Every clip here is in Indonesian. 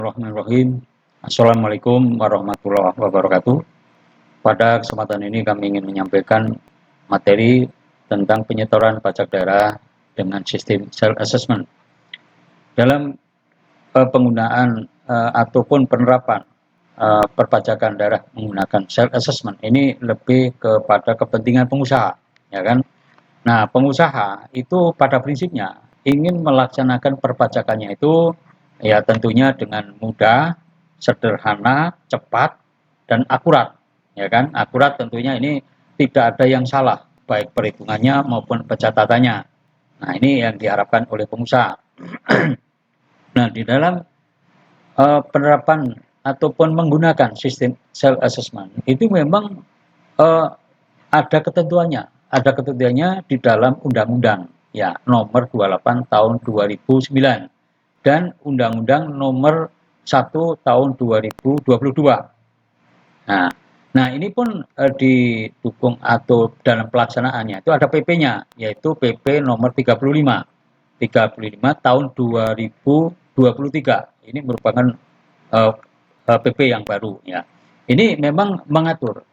Bismillahirrahmanirrahim. Assalamualaikum warahmatullahi wabarakatuh. Pada kesempatan ini kami ingin menyampaikan materi tentang penyetoran pajak daerah dengan sistem self-assessment. Dalam penggunaan ataupun penerapan perpajakan daerah menggunakan self-assessment ini lebih kepada kepentingan pengusaha, ya kan? Nah, pengusaha itu pada prinsipnya ingin melaksanakan perpajakannya itu ya tentunya dengan mudah, sederhana, cepat, dan akurat. Ya kan? Akurat tentunya ini tidak ada yang salah, baik perhitungannya maupun pencatatannya. Nah, ini yang diharapkan oleh pengusaha. Nah, di dalam penerapan ataupun menggunakan sistem self-assessment itu memang ada ketentuannya. Ada ketentuannya di dalam Undang-Undang ya Nomor 28 Tahun 2009 dan Undang-Undang Nomor 1 Tahun 2022. Nah ini pun didukung atau dalam pelaksanaannya itu ada PP-nya, yaitu PP Nomor 35 Tahun 2023. Ini merupakan PP yang baru ya. Ini memang mengatur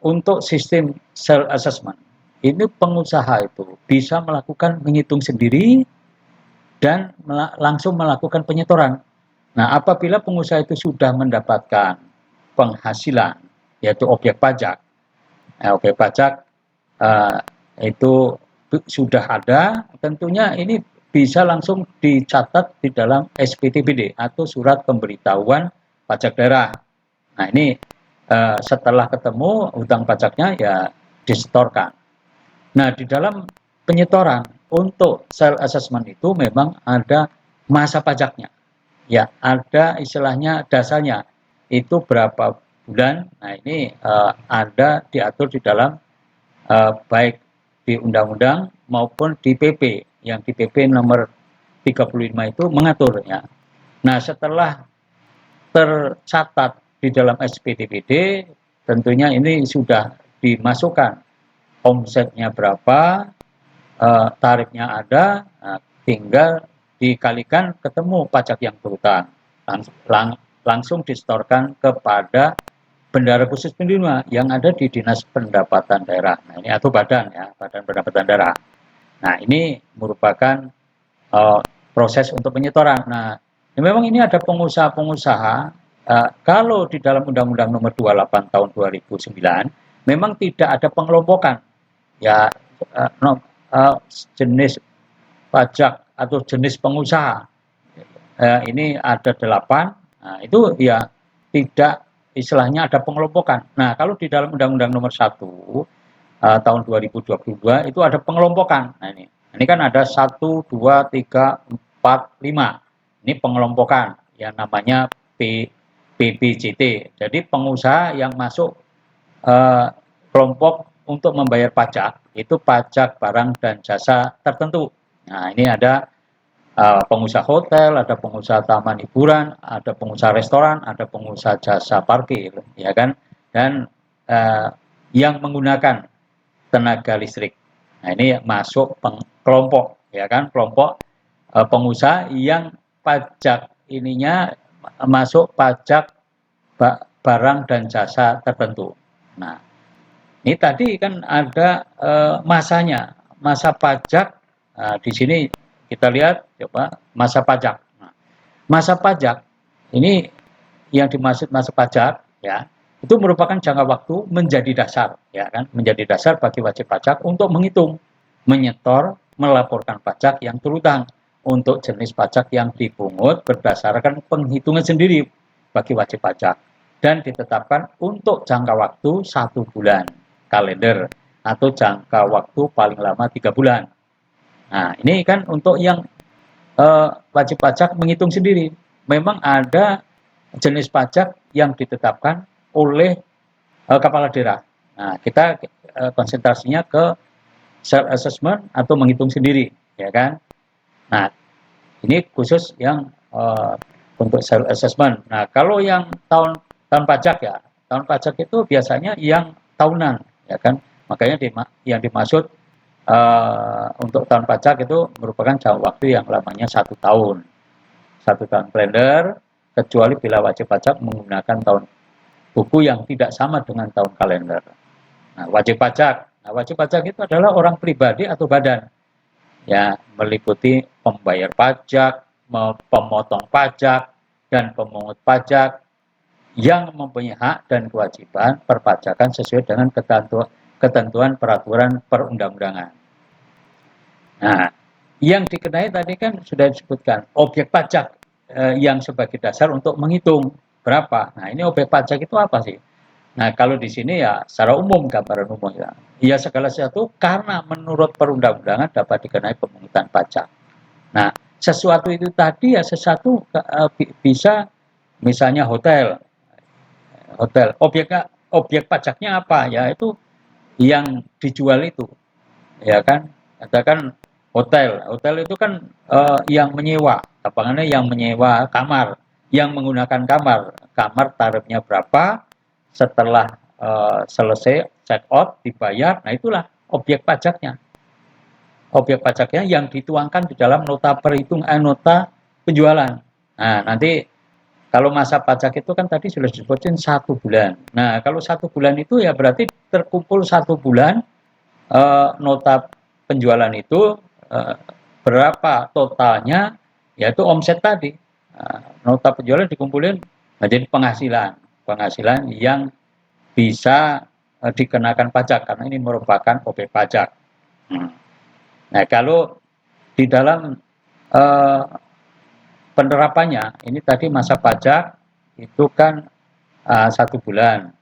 untuk sistem self-assessment. Ini pengusaha itu bisa melakukan menghitung sendiri dan langsung melakukan penyetoran. Nah, apabila pengusaha itu sudah mendapatkan penghasilan, yaitu objek pajak, itu sudah ada, tentunya ini bisa langsung dicatat di dalam SPTPD atau Surat Pemberitahuan Pajak Daerah. Nah, ini setelah ketemu hutang pajaknya ya disetorkan. Nah, di dalam penyetoran untuk self assessment itu memang ada masa pajaknya. Ya, ada istilahnya dasarnya itu berapa bulan. Nah, ini ada diatur di dalam baik di undang-undang maupun di PP. Yang di PP nomor 35 itu mengatur ya. Nah, setelah tercatat di dalam SPTPD, tentunya ini sudah dimasukkan omsetnya berapa, tarifnya ada, tinggal dikalikan ketemu pajak yang berhutang, langsung disetorkan kepada bendahara khusus penerima yang ada di Dinas Pendapatan Daerah. Nah, ini atau badan ya, Badan Pendapatan Daerah. Nah, ini merupakan proses untuk penyetoran. Nah, memang ini ada pengusaha-pengusaha kalau di dalam Undang-Undang Nomor 28 Tahun 2009 memang tidak ada pengelompokan ya jenis pajak atau jenis pengusaha. Ini ada 8. Nah, itu ya tidak istilahnya ada pengelompokan. Nah, kalau di dalam Undang-Undang Nomor 1 tahun 2022 itu ada pengelompokan. Nah, ini kan ada 1, 2, 3, 4, 5. Ini pengelompokan yang namanya PBJT. Jadi pengusaha yang masuk kelompok untuk membayar pajak itu pajak barang dan jasa tertentu. Nah, ini ada pengusaha hotel, ada pengusaha taman hiburan, ada pengusaha restoran, ada pengusaha jasa parkir, ya kan, dan yang menggunakan tenaga listrik. Nah, ini masuk kelompok, ya kan, kelompok pengusaha yang pajak ininya masuk pajak barang dan jasa tertentu. Nah, ini tadi kan ada masanya, masa pajak. Nah, di sini kita lihat coba masa pajak. Nah, masa pajak ini yang dimaksud masa pajak ya itu merupakan jangka waktu menjadi dasar ya kan, menjadi dasar bagi wajib pajak untuk menghitung, menyetor, melaporkan pajak yang terhutang untuk jenis pajak yang dipungut berdasarkan penghitungan sendiri bagi wajib pajak dan ditetapkan untuk jangka waktu 1 bulan kalender atau jangka waktu paling lama 3 bulan. Nah, ini kan untuk yang wajib pajak menghitung sendiri. Memang ada jenis pajak yang ditetapkan oleh kepala daerah. Nah, kita konsentrasinya ke self assessment atau menghitung sendiri, ya kan? Nah, ini khusus yang untuk self assessment. Nah, kalau yang tahun pajak ya, tahun pajak itu biasanya yang tahunan, ya kan? Makanya yang dimaksud untuk tahun pajak itu merupakan jangka waktu yang lamanya 1 tahun. 1 tahun kalender kecuali bila wajib pajak menggunakan tahun buku yang tidak sama dengan tahun kalender. Nah, wajib pajak itu adalah orang pribadi atau badan, ya, meliputi pembayar pajak, pemotong pajak, dan pemungut pajak yang mempunyai hak dan kewajiban perpajakan sesuai dengan ketentuan peraturan perundang-undangan. Nah, yang dikenai tadi kan sudah disebutkan objek pajak yang sebagai dasar untuk menghitung berapa. Nah, ini objek pajak itu apa sih? Nah, kalau di sini ya secara umum, gambaran umum ya. Ya segala sesuatu karena menurut perundang-undangan dapat dikenai pemungutan pajak. Nah, sesuatu itu tadi ya sesuatu bisa misalnya hotel. Objek pajaknya apa? Ya itu yang dijual itu. Ya kan? Katakan hotel itu kan yang menyewa, tapangannya yang menyewa kamar, yang menggunakan kamar tarifnya berapa, setelah selesai check out dibayar, nah itulah objek pajaknya yang dituangkan di dalam nota nota penjualan. Nah, nanti kalau masa pajak itu kan tadi sudah disebutin 1 bulan. Nah, kalau 1 bulan itu ya berarti terkumpul 1 bulan nota penjualan itu berapa totalnya, yaitu omset tadi. Nota penjualan dikumpulin menjadi penghasilan yang bisa dikenakan pajak karena ini merupakan objek pajak. Nah, kalau di dalam penerapannya ini tadi masa pajak itu kan 1 bulan.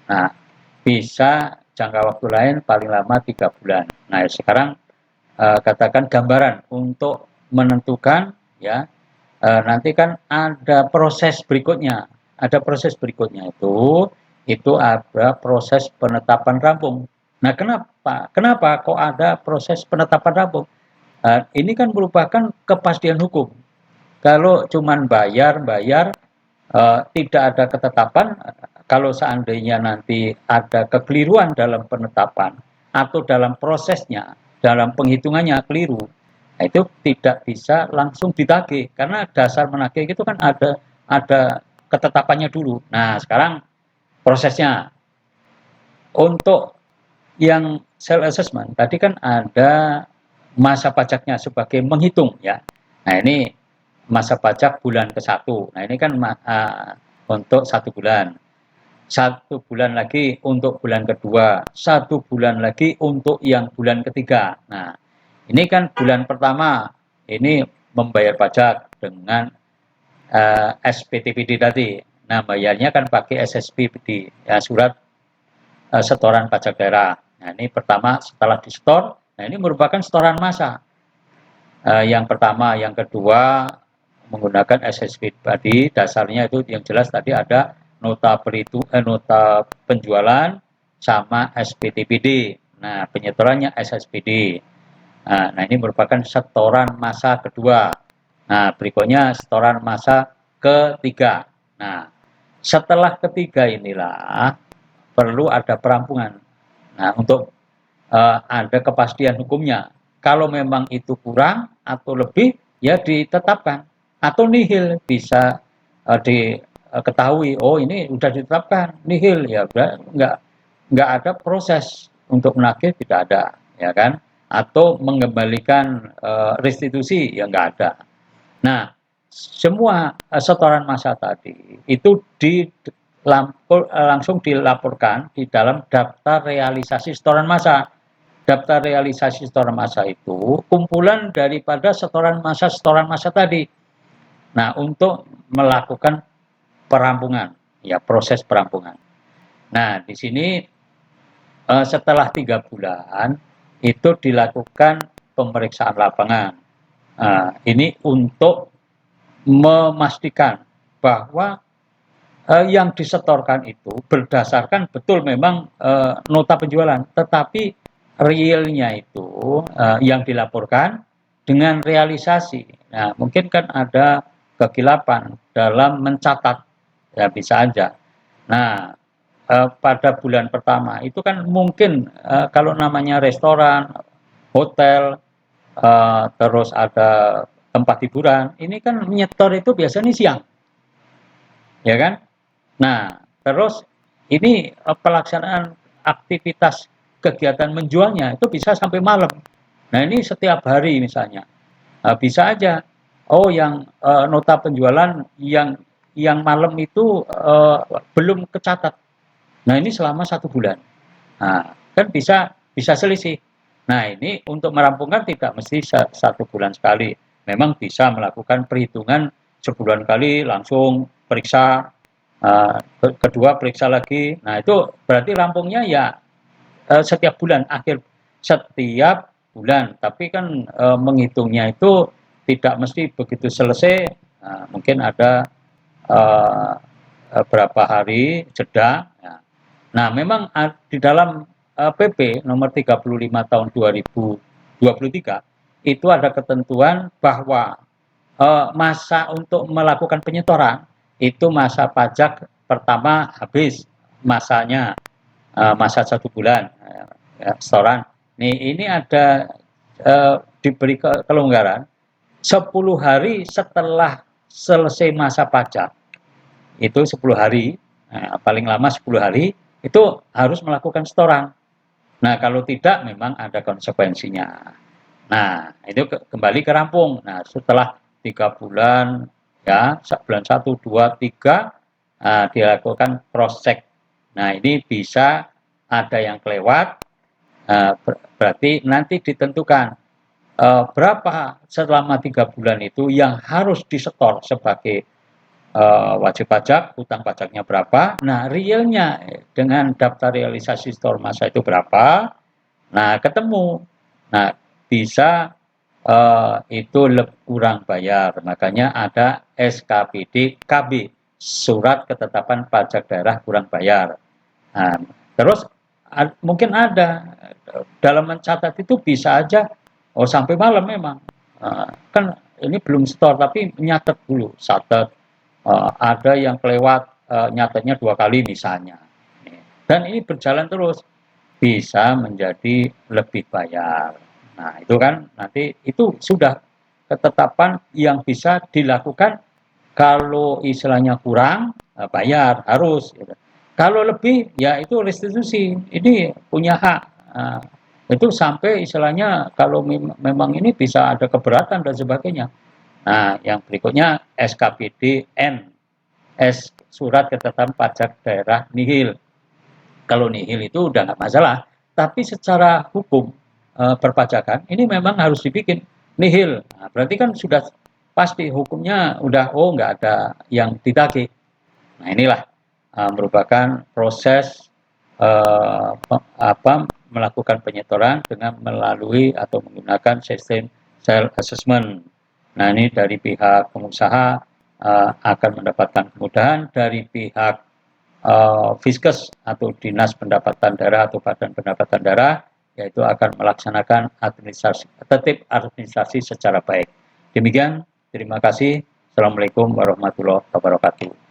Nah, bisa jangka waktu lain paling lama 3 bulan. Nah, sekarang katakan gambaran untuk menentukan ya, nanti kan ada proses berikutnya. Ada proses berikutnya itu ada proses penetapan rampung. Nah, kenapa kok ada proses penetapan rampung? Ini kan merupakan kepastian hukum. Kalau cuman bayar tidak ada ketetapan, kalau seandainya nanti ada kekeliruan dalam penetapan atau dalam prosesnya, dalam penghitungannya keliru, nah itu tidak bisa langsung ditagih karena dasar menagih itu kan ada ketetapannya dulu. Nah, sekarang prosesnya untuk yang self assessment tadi kan ada masa pajaknya sebagai menghitung ya. Nah, ini masa pajak bulan ke-1. Nah, ini kan untuk 1 bulan. 1 bulan lagi untuk bulan kedua, 1 bulan lagi untuk yang bulan ketiga. Nah, ini kan bulan pertama ini membayar pajak dengan SPTPD tadi. Nah, bayarnya kan pakai SSPPD, ya, surat setoran pajak daerah. Nah, ini pertama setelah disetor, nah ini merupakan setoran massa. Yang pertama, yang kedua menggunakan SSP tadi, dasarnya itu yang jelas tadi ada nota penjualan sama SPTPD. Nah, penyetorannya SSPD. Nah, ini merupakan setoran massa kedua. Nah, berikutnya setoran massa ketiga. Nah, setelah ketiga inilah perlu ada perampungan. Nah, untuk ada kepastian hukumnya. Kalau memang itu kurang atau lebih, ya ditetapkan. Atau nihil, bisa diketahui, oh ini sudah ditetapkan, nihil, ya udah nggak ada proses untuk menagih, tidak ada, ya kan? Atau mengembalikan restitusi, ya nggak ada. Nah, semua setoran massa tadi itu langsung dilaporkan di dalam daftar realisasi setoran massa. Daftar realisasi setoran massa itu kumpulan daripada setoran massa tadi. Nah, untuk melakukan perampungan, ya proses perampungan. Nah, di sini setelah 3 bulan itu dilakukan pemeriksaan lapangan. Ini untuk memastikan bahwa yang disetorkan itu berdasarkan betul memang nota penjualan, tetapi realnya itu yang dilaporkan dengan realisasi. Nah, mungkin kan ada kekilapan dalam mencatat, ya bisa aja. Nah, pada bulan pertama itu kan mungkin kalau namanya restoran, hotel, terus ada tempat hiburan, ini kan menyetor itu biasanya siang. ya kan? Nah, terus ini pelaksanaan aktivitas kegiatan menjualnya itu bisa sampai malam. Nah, ini setiap hari misalnya. Bisa aja. Oh, yang nota penjualan yang malam itu belum kecatat. Nah, ini selama 1 bulan. Nah, kan bisa selisih. Nah, ini untuk merampungkan tidak mesti 1 bulan sekali. Memang bisa melakukan perhitungan sebulan kali langsung periksa, kedua periksa lagi. Nah, itu berarti rampungnya ya setiap bulan, akhir setiap bulan. Tapi kan menghitungnya itu tidak mesti begitu selesai. Mungkin ada uh, berapa hari jeda. Nah, memang di dalam PP nomor 35 tahun 2023 itu ada ketentuan bahwa masa untuk melakukan penyetoran itu masa pajak pertama habis masanya, masa 1 bulan setoran. Ini ada diberi kelonggaran 10 hari setelah selesai masa pajak, itu 10 hari, paling lama 10 hari, itu harus melakukan setoran. Nah, kalau tidak memang ada konsekuensinya. Nah, itu kembali ke rampung. Nah, setelah 3 bulan, ya, bulan 1, 2, 3, dilakukan cross check. Nah, ini bisa ada yang kelewat, berarti nanti ditentukan berapa selama 3 bulan itu yang harus disetor sebagai wajib pajak, utang pajaknya berapa, nah realnya dengan daftar realisasi setor masa itu berapa, nah ketemu, nah bisa itu kurang bayar, makanya ada SKPD KB, surat ketetapan pajak daerah kurang bayar. Nah, terus mungkin ada dalam mencatat itu bisa aja oh sampai malam memang. Kan ini belum setor tapi nyatet dulu, catat. Ada yang kelewat nyatetnya 2 kali misalnya. Dan ini berjalan terus bisa menjadi lebih bayar. Nah, itu kan nanti itu sudah ketetapan yang bisa dilakukan kalau istilahnya kurang bayar harus. Gitu. Kalau lebih ya itu restitusi. Ini punya hak. Itu sampai istilahnya kalau memang ini bisa ada keberatan dan sebagainya. Nah, yang berikutnya SKPD N, surat ketetapan pajak daerah nihil. Kalau nihil itu udah nggak masalah, tapi secara hukum perpajakan ini memang harus dibikin nihil. Nah, berarti kan sudah pasti hukumnya udah oh nggak ada yang ditagih. Nah, inilah merupakan proses melakukan penyetoran dengan melalui atau menggunakan sistem self assessment. Nah, ini dari pihak pengusaha akan mendapatkan kemudahan, dari pihak Fiskes atau Dinas Pendapatan Daerah atau Badan Pendapatan Daerah yaitu akan melaksanakan tertib administrasi secara baik. Demikian, terima kasih. Assalamualaikum warahmatullahi wabarakatuh.